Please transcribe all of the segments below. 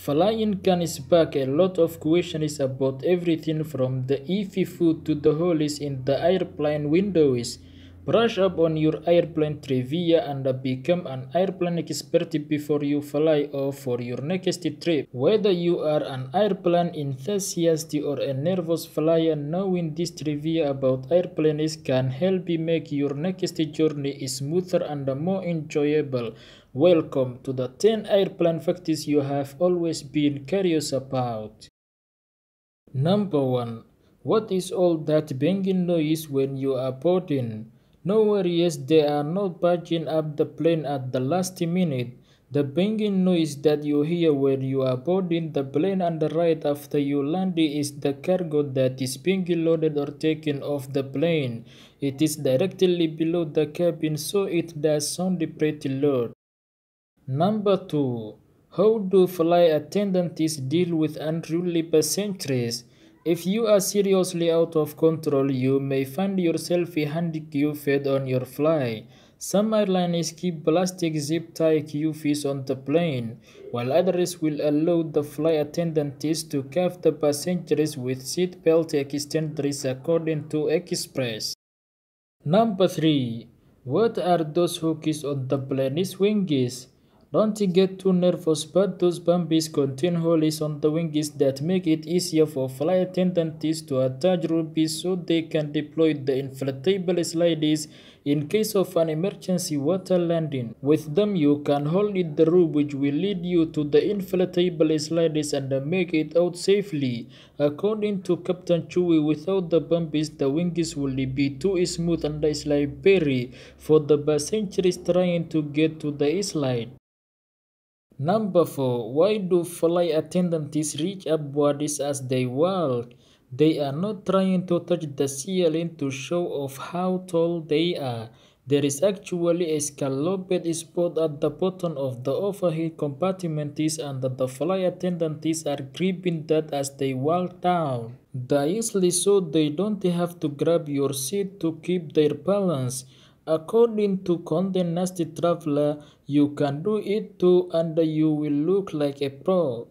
Flying can spark a lot of questions about everything from the iffy food to the holes in the airplane windows. Brush up on your airplane trivia and become an airplane expert before you fly off for your next trip. Whether you are an airplane enthusiast or a nervous flyer, knowing this trivia about airplanes can help you make your next journey smoother and more enjoyable. Welcome to the 10 airplane facts you have always been curious about. Number 1. What is all that banging noise when you are boarding? No worries, they are not barging up the plane at the last minute. The banging noise that you hear when you are boarding the plane and right after you land is the cargo that is being loaded or taken off the plane. It is directly below the cabin, so it does sound pretty loud. Number 2. How do flight attendants deal with unruly passengers? If you are seriously out of control, you may find yourself handicapped on your flight. Some airlines keep plastic zip-tie cuffs on the plane, while others will allow the flight attendants to cuff the passengers with seatbelt extenders according to Express. Number 3. What are those hooks on the plane's wings? Don't get too nervous, but those bumpies contain holes on the wings that make it easier for flight attendants to attach ropes so they can deploy the inflatable sliders in case of an emergency water landing. With them, you can hold it the rope which will lead you to the inflatable sliders and make it out safely. According to Captain Chewie, without the bumpies, the wings will be too smooth and slippery for the passengers trying to get to the slide. Number 4. Why do flight attendants reach upwards as they walk? They are not trying to touch the ceiling to show off how tall they are. There is actually a scalloped spot at the bottom of the overhead compartment and the flight attendants are gripping that as they walk down. Usually so they don't have to grab your seat to keep their balance. According to Condé Nast Traveler, you can do it too and you will look like a pro.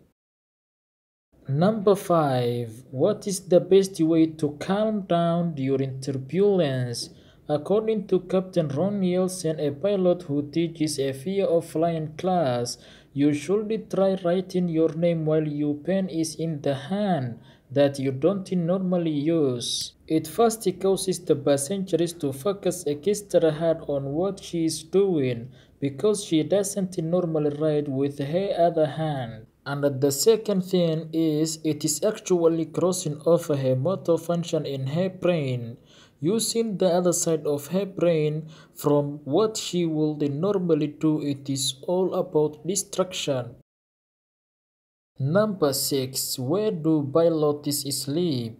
Number 5. What is the best way to calm down during turbulence? According to Captain Ron Nielsen, a pilot who teaches a fear of flying class, you should try writing your name while your pen is in the hand that you don't normally use. It first causes the passengers to focus extra hard on what she is doing because she doesn't normally write with her other hand. And the second thing is it is actually crossing over her motor function in her brain, using the other side of her brain from what she would normally do. It is all about distraction. Number 6. Where do pilots sleep?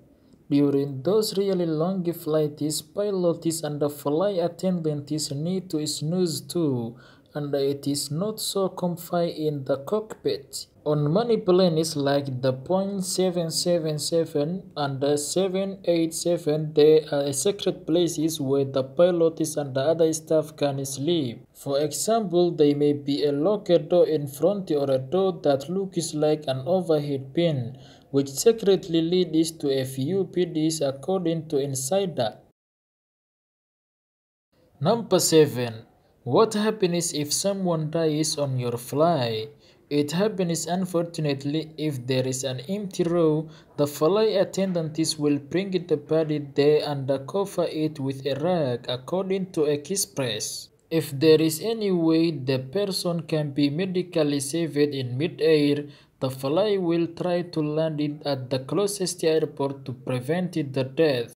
During those really long flights, pilots and the flight attendants need to snooze too, and it is not so comfy in the cockpit. On many planes like the Boeing 777 and the 787, there are secret places where the pilots and the other staff can sleep. For example, there may be a locker door in front or a door that looks like an overhead bin, which secretly leads to a few PDs according to Insider. Number 7. What happens if someone dies on your flight? It happens unfortunately if there is an empty row, the flight attendants will bring the body there and cover it with a rag according to Express. If there is any way the person can be medically saved in mid-air, the flight will try to land it at the closest airport to prevent the death.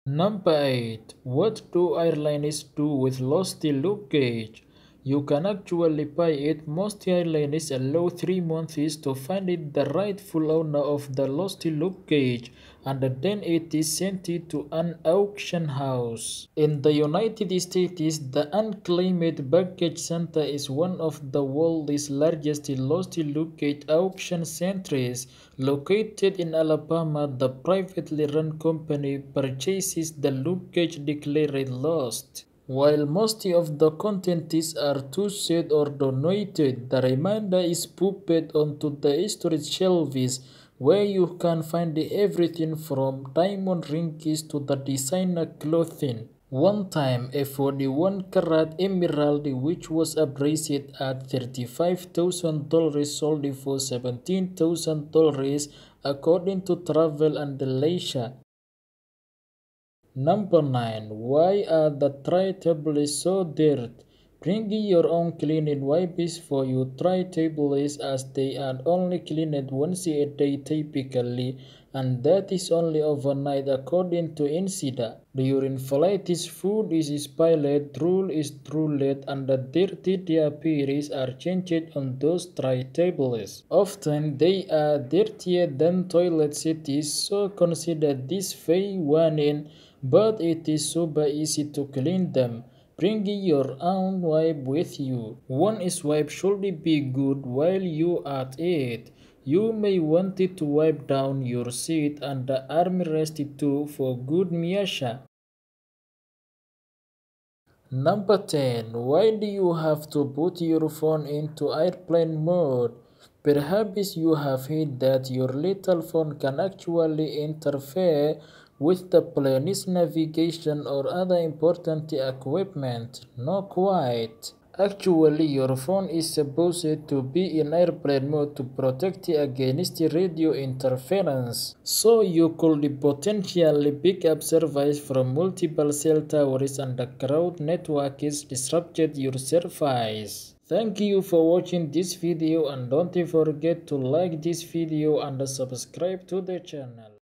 Number 8. What do airlines do with lost luggage? You can actually buy it. Most airlines allow 3 months to find the rightful owner of the lost luggage and then it is sent to an auction house. In the United States, the Unclaimed Baggage Center is one of the world's largest lost luggage auction centers. Located in Alabama, the privately run company purchases the luggage declared lost. While most of the contents are too sad or donated, the remainder is put onto the storage shelves where you can find everything from diamond rings to the designer clothing. One time, a 41-carat emerald which was appraised at $35,000 sold for $17,000 according to Travel and Leisure. Number 9. Why are the tray tables so dirty? Bring your own cleaning wipes for your tray tables as they are only cleaned once a day typically, and that is only overnight according to Insida. During flights, food is spilled, drool is drooled, and the dirty diapers are changed on those tray tables. Often they are dirtier than toilet seats, so consider this fair warning. But it is super easy to clean them. Bring your own wipe with you. One swipe should be good while you at it. You may want it to wipe down your seat and the armrest too for good measure. Number 10. Why do you have to put your phone into airplane mode? Perhaps you have heard that your little phone can actually interfere with the plane's navigation or other important equipment. Not quite. Actually, your phone is supposed to be in airplane mode to protect against radio interference. So you could potentially pick up service from multiple cell towers and the crowd networks disrupted your service. Thank you for watching this video and don't forget to like this video and subscribe to the channel.